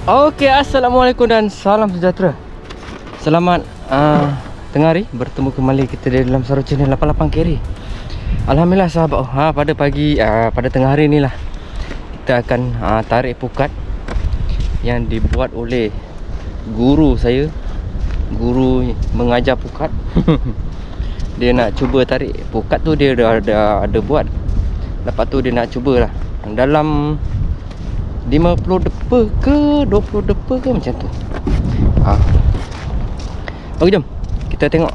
Okey, assalamualaikum dan salam sejahtera. Selamat tengah hari, bertemu kembali kita di dalam Saru Channel 88 Carry. Alhamdulillah sahabat, pada pagi pada tengah hari inilah kita akan tarik pukat yang dibuat oleh guru saya. Guru mengajar pukat. Dia nak cuba tarik pukat tu, dia dah ada buat. Lepas tu dia nak cubalah dalam 50 depa ke 20 depa ke macam tu. Okey, jom kita tengok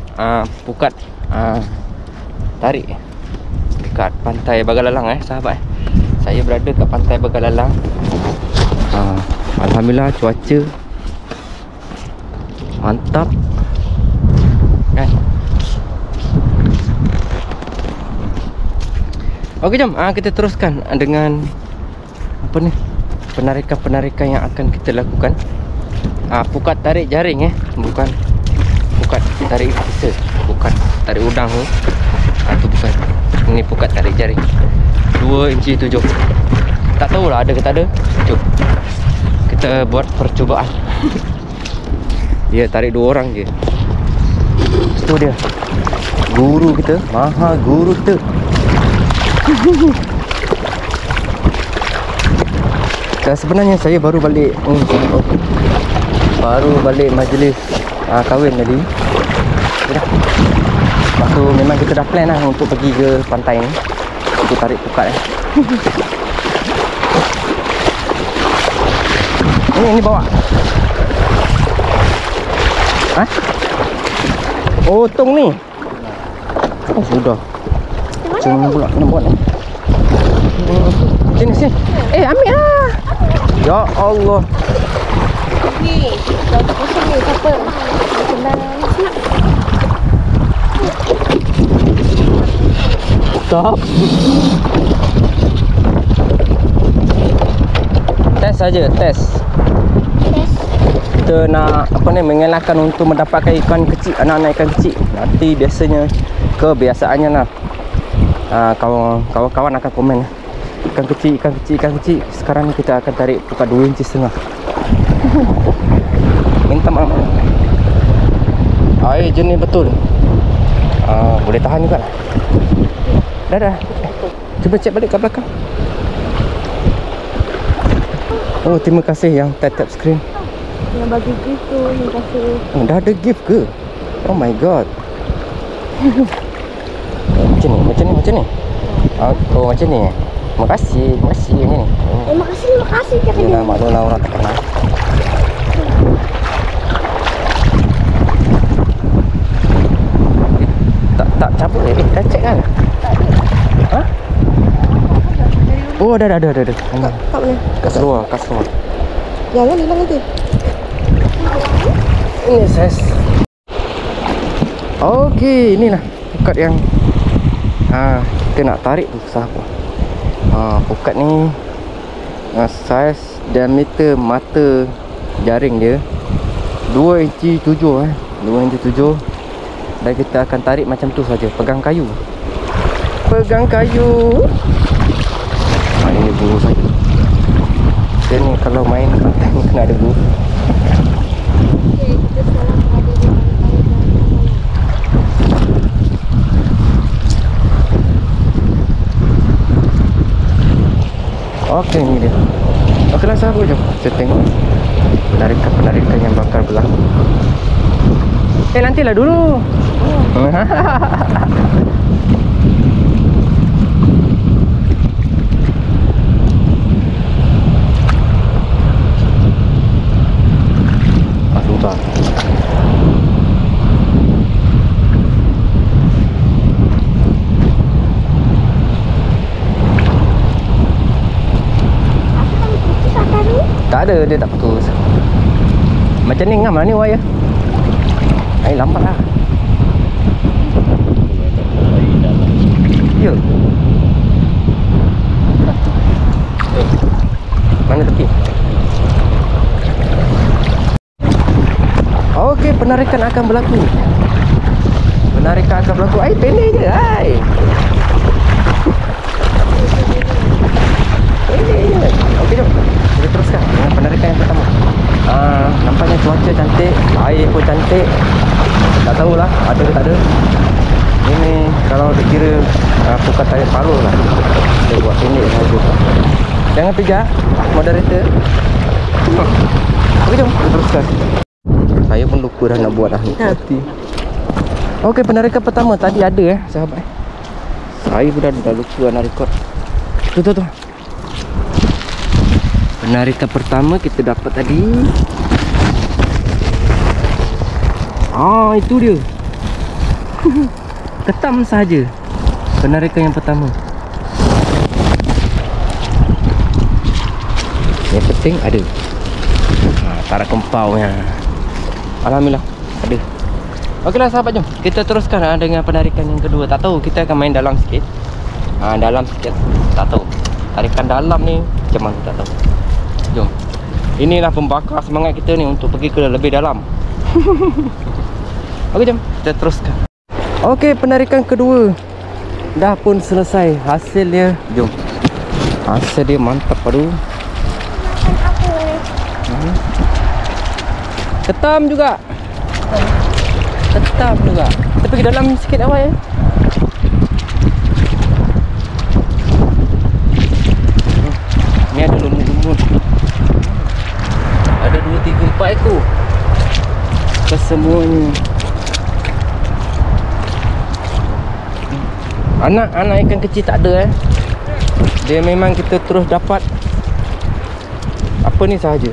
pukat tarik dekat pantai Bagalalang sahabat. Saya berada kat pantai Bagalalang. Alhamdulillah cuaca mantap kan. Okey, jom kita teruskan dengan apa ni, penarikan-penarikan yang akan kita lakukan. Pukat tarik jaring bukan pukat tarik kita, bukan tarik udang tu. Tu bukan. Ini pukat tarik jaring 2 inci 7. Tak tahulah ada ke tak ada. Jom kita buat percubaan. Dia tarik 2 orang je. Tu dia guru kita, maha guru kita. Sebenarnya saya baru balik majlis kahwin tadi. Dah. Lepas tu memang kita dah plan lah untuk pergi ke pantai ni untuk tarik pukat Ini bawa. Oh, tong ni. Oh, sudah. Macam pula nak buat ni. Sini. Ambil lah. Ya Allah. Ni, dah kosong ni, tak apa. Stop. Test saja, test. Kita nak mengelakkan untuk mendapatkan ikan kecil, anak-anak ikan kecil. Nanti biasanya kebiasaannya lah. Kawan-kawan akan komen ikan kecil. Sekarang ni kita akan tarik pukat 2 inci setengah. Minta maaf. Air jernih betul. Boleh tahan juga lah. Dah. Cuba cek balik kat belakang. Oh, terima kasih yang tap screen. Yang bagi gift tu, terima kasih. Dah ada gift ke? Oh my god. Macam ni. Oh, macam ni. Terima kasih macam ni. Makasih cakap dia. Maklumlah orang tak kenal. Tak cabut dah cek kan? Oh, dah. Kat mana? Kat seluar. Jangan hilang nanti. Ini saiz. Okey, inilah pukat yang kita nak tarik tu sahabat. Pukat ni saiz diameter mata jaring dia 2 inci 7 2 inci 7. Dan kita akan tarik macam tu saja, pegang kayu. Ini guru saja. Dia ni kalau main pantai ni kena ada guru. Okey, kita sekarang ada di Okey, ni dia. Okeylah sahabat, jom kita tengok penarikan yang bakal berlaku. Nantilah dulu. Sudah. Tak ada, dia tak putus. Macam ni ngam lah ni wire. Air lambat lah. Ya. Mana tepi? Okey, penarikan akan berlaku. Air pendek je, Pendek je. Okey, jom kita teruskan dengan penarikan yang pertama. nampaknya cuaca cantik, air pun cantik. Tak tahulah ada ke tak ada. Ini kalau dikira bukan tarik paruh lah. Kita buat pendek saja. Jangan pijak moderator. Okey, jom kita teruskan. Saya pun lupa dah nak buat dah ni. Okey, penarikan pertama tadi ada sahabat. Saya pun dah lupa nak record. Tu. Penarikan pertama kita dapat tadi. Itu dia. Ketam saja. Penarikan yang pertama. Yang penting ada. Tak ada kempaunya. Alhamdulillah ada. Okeylah sahabat, jom kita teruskan dengan penarikan yang kedua. Tak tahu, kita akan main dalam sikit. Dalam sikit. Tak tahu tarikan dalam ni macam mana, tak tahu. Jom. Inilah pembakar semangat kita ni untuk pergi ke lebih dalam. Okey, jom kita teruskan. Okey, penarikan kedua dah pun selesai. Hasilnya, jom. Hasil dia mantap padu. Ketam juga. Ketam juga. Kita pergi dalam sikit awal ya. Ni ada lumut-lumut. Ada 2, 3, 4 ekor. Kesemuanya. Anak-anak ikan kecil tak ada Dia memang kita terus dapat apa ni sahaja.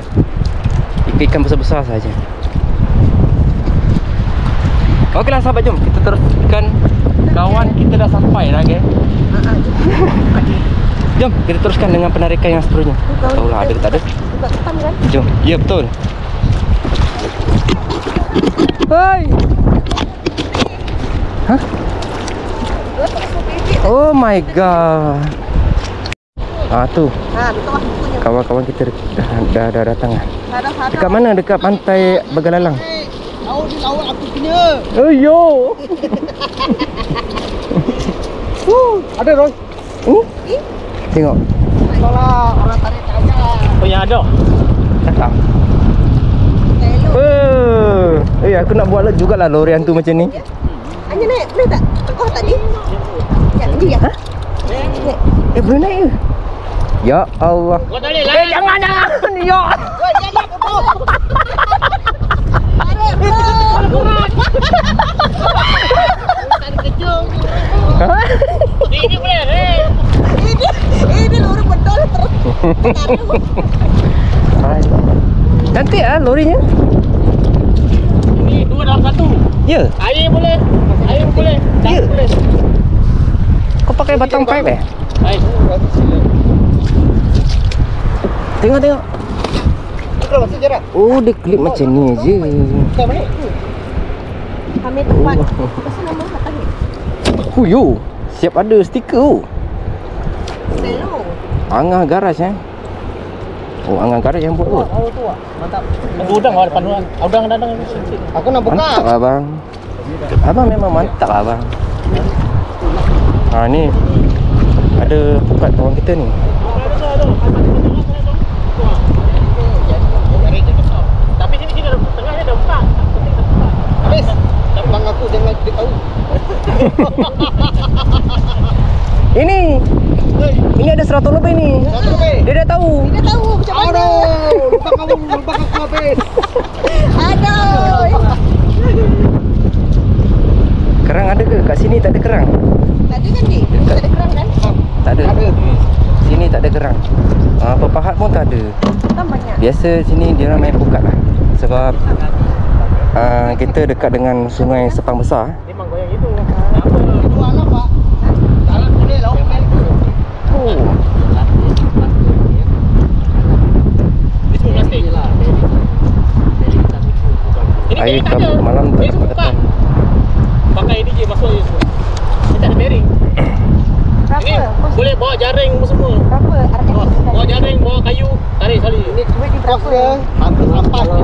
Ikan besar-besar sahaja. Okeylah sahabat, jom kita teruskan. Kawan kita dah sampai dah, okay? Jom kita teruskan dengan penarikan yang seterusnya. Tak tahulah ada ke tak ada. Jom. Ya, betul. Hai. Hah? Oh my god. Tu. Kawan-kawan kita dah datang lah. Dekat mana? Dekat pantai Begalalang. Lawan aku punya. Oh yo. Ada Roy. Tengok. Salah orang tarik tanya. Oh yang ada. Cakap. Aku nak buat jugalah lori hantu macam ni. Hanya naik boleh tak? Tekoh tadi. Ya, ini ya. Hah? Boleh naik ke? Ya Allah. Jangan. Ya. Ini boleh. Ini lori bedol terus. Cantik lorinya. Ini 2 dalam 1. Ya. Air boleh. Tak Ya. boleh. Kau pakai batang pipe Baik. Tengok. Kalau masih jarak. Oh, dia klip macam ni je. Kami tempat. Pasal nama tak tahu. Yo, siap ada stiker. Hello. Angah garaj Angah garaj yang buat tu. Mantap. Udang awak depan udang dadang. Aku nak buka. Mantap abang. Abang memang mantap abang. Ni ada pukat kawan kita ni. Tapi sini ada tengahnya ada 4. Habis. Abang aku jangan dia tahu. Ini ada 100 lebih ni. 100 lebih. Dia dah tahu. Dia tahu macam mana. Lubang aku habis. Aduh. Kerang ada ke? Kat sini tak ada kerang. Tak ada kan ni? Tak ada kerang kan? Tak ada. Sini tak ada kerang. Pepahat pun tak ada. Kan banyak. Biasa sini dia orang main pukat lah. Sebab kita dekat dengan sungai Sepang Besar. Memang goyang itu. Apa? Itu alam pak. Jalan boleh laut main. Ini semua plastik. Air kabut malam tak dapat datang. Pakai ini je masuk je semua. Ini tak ada bearing. Ini Berapa? boleh bawa jaring semua. Berapa harga? Bawa jaring, bawa kayu, tarik sekali. Ini duit di berapa?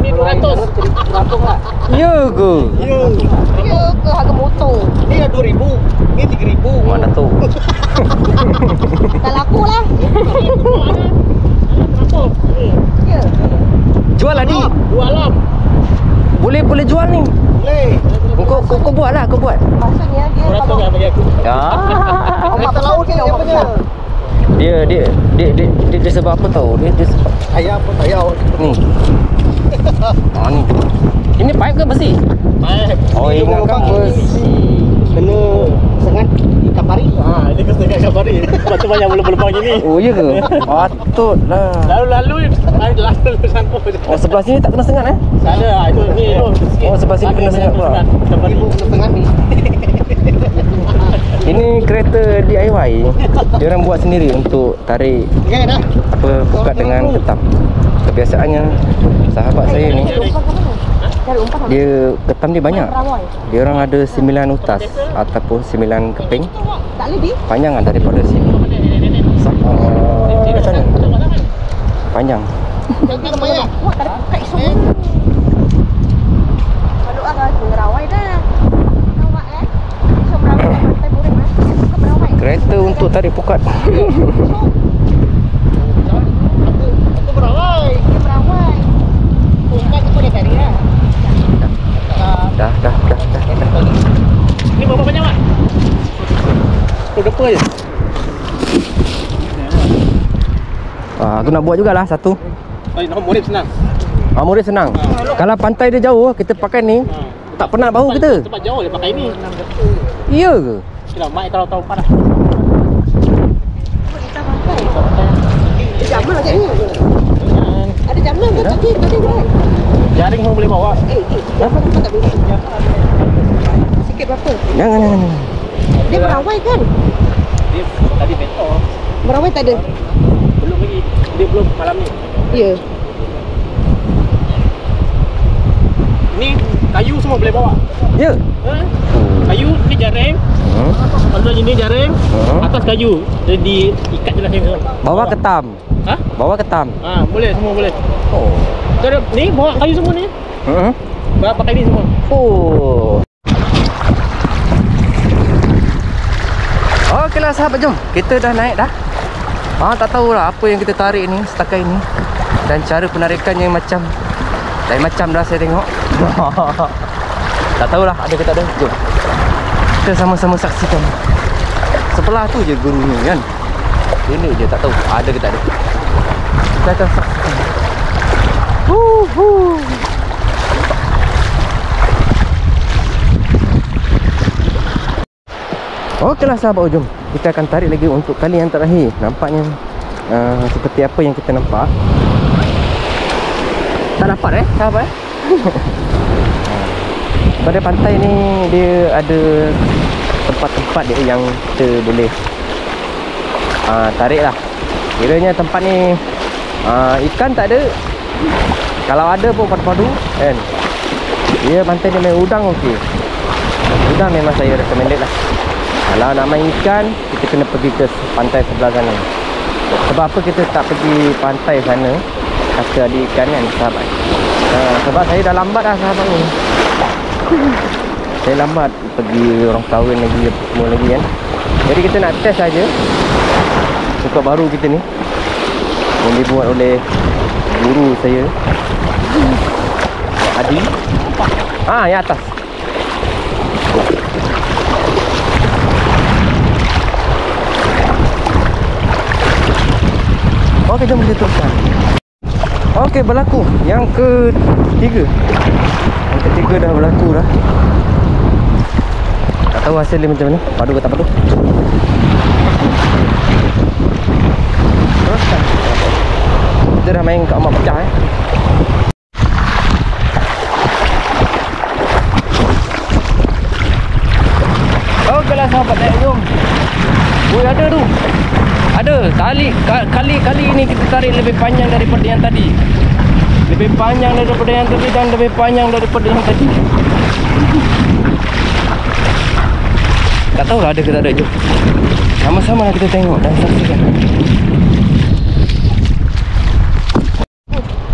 Ini 200. Ya ke? Ya. Ya ke harga motor? Ini 2,000. Ini 3,000. Mana tahu. Tak laku lah. Ada. Ada berapa? Ini. Ya. Jual lah ni. 2 alam. Boleh jual ni. Boleh. Kau buat lah, kau buat. Maksudnya dia Orang tu kalau yang bagi aku. Ya. omak laut ni omak besar. Dia sebab apa tahu? Dia sebab Ayam pun tayau. ni. Ni. Ini pipe ke besi? Baik. Oh, ingatkan besi. Kena sengat ikan pari. Ini kena sengat ikan pari. Sebab tu banyak lubang-lubang gini. Oh, iya ke? Patutlah. Lalu sampul. Oh, sebelah sini tak kena sengat eh? Sana itu ni tu. Oh, sebelah sini kena sengat pula. Ibu kena sengat ni. Ini kereta DIY. Dia orang buat sendiri untuk tarik Okey dah. apa pukat dengan ketam. Kebiasaannya sahabat saya ni Cari umpan apa? dia ketam dia banyak. Rawai. Dia orang ada 9 utas ataupun 9 keping. Tak lebih. Panjangan daripada sini. Macam mana? Panjang. Jangan banyak. Kuat tak ada kait semua. Kalau agak rawai dah. Rawai So merawai pantai Boreng lah. Suka merawai. Kereta untuk tarik pukat. Aku berawai. Dia merawai. Bukan aku dah tadi lah. Dah. Ni berapa banyak mak? Berapa je? Aku nak buat jugalah satu. Nak murid senang. Murid senang. Kalau pantai dia jauh, kita pakai ni. Tak penat bahu kita. Sebab jauh dia pakai ni. Iya ke? Kira mak kalau tahu parah. Kita pantai. Ada jamal macam ni. Ada jamal ke tadi kan? Jaring pun boleh bawa. Jamal tu tak boleh. Sikit berapa? Jangan. Dia merawai kan? Dia tadi betul. Merawai tak ada? Belum lagi. Dia belum malam ni. Ya. Ni kayu semua boleh bawa. Ya. Kayu ni jaring. Kalau ini jaring, atas kayu. Dia diikat je lah sini. Bawa ketam. Ha? Bawa ketam. Boleh, semua boleh. Oh. Jadi ni bawa kayu semua ni. Bawa pakai ni semua. Oh. Okeylah sahabat, jom. Kita dah naik dah. Tak tahulah apa yang kita tarik ni setakat ini. Dan cara penarikannya macam lain macam dah saya tengok. Tak tahulah ada ke tak ada. Jom. Kita sama-sama saksikan. Sebelah tu je guru ni kan. Ini je tak tahu ada ke tak ada. Kita akan saksikan. Okeylah sahabat, jom. Kita akan tarik lagi untuk kali yang terakhir. Nampaknya seperti apa yang kita nampak. Tak dapat sahabat pada pantai ni dia ada tempat-tempat dia yang kita boleh tarik lah. Kiranya tempat ni ikan tak ada. Kalau ada pun padu-padu kan. Dia pantai ni main udang okey. Udang memang saya recommended lah. Kalau nak main ikan, kita kena pergi ke pantai sebelah sana. Sebab apa kita tak pergi pantai sana? Kata ada ikan kan sahabat. Sebab saya dah lambat dah sahabat ni. Saya lambat pergi orang kahwin lagi semua lagi kan. Jadi kita nak test saja suka baru kita ni yang dibuat oleh guru saya Adi. Yang atas. Okey, jom kita teruskan. Okey, berlaku yang ketiga. Yang ketiga dah berlaku dah. Tak tahu hasil dia macam mana. Padu ke tak padu. Teruskan. Kita dah main kat mak pecah Okeylah sahabat, naik jom. Ada tu. Ada kali ini kita tarik lebih panjang daripada yang tadi. Lebih panjang daripada yang tadi dan lebih panjang daripada yang tadi. Tak tahulah ada ke tak ada. Jom. Sama-sama kita tengok dan saksikan.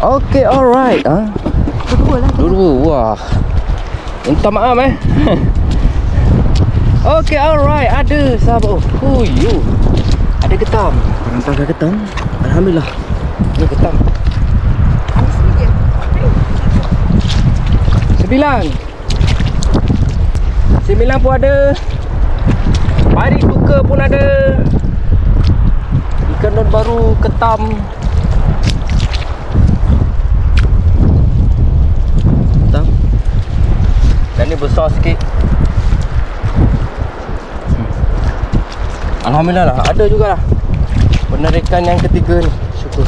Okay, alright. Dua lah. Dua. Wah. Minta maaf Okay, alright. Ada sahabat. Oh, you. Ada ketam. Nampak ketam? Alhamdulillah. Ini ketam. 9 pun ada. Pari tuka pun ada. Ikan don baru ketam. Dan ni besar sikit. Alhamdulillah lah, ada jugalah penarikan yang ketiga ni. Syukur.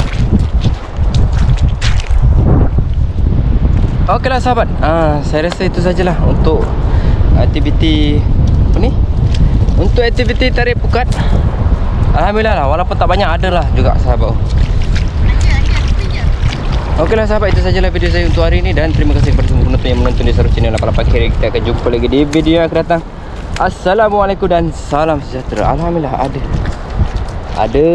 Okeylah sahabat, saya rasa itu sajalah untuk aktiviti apa ni? Untuk aktiviti tarik pukat. Alhamdulillah lah, walaupun tak banyak, adalah juga sahabat. Okeylah sahabat, itu sajalah video saya untuk hari ini. Dan terima kasih kepada semua penonton yang menonton di Saru Channel 88 Kiri. Kita akan jumpa lagi di video yang akan datang. Assalamualaikum dan salam sejahtera. Alhamdulillah ada.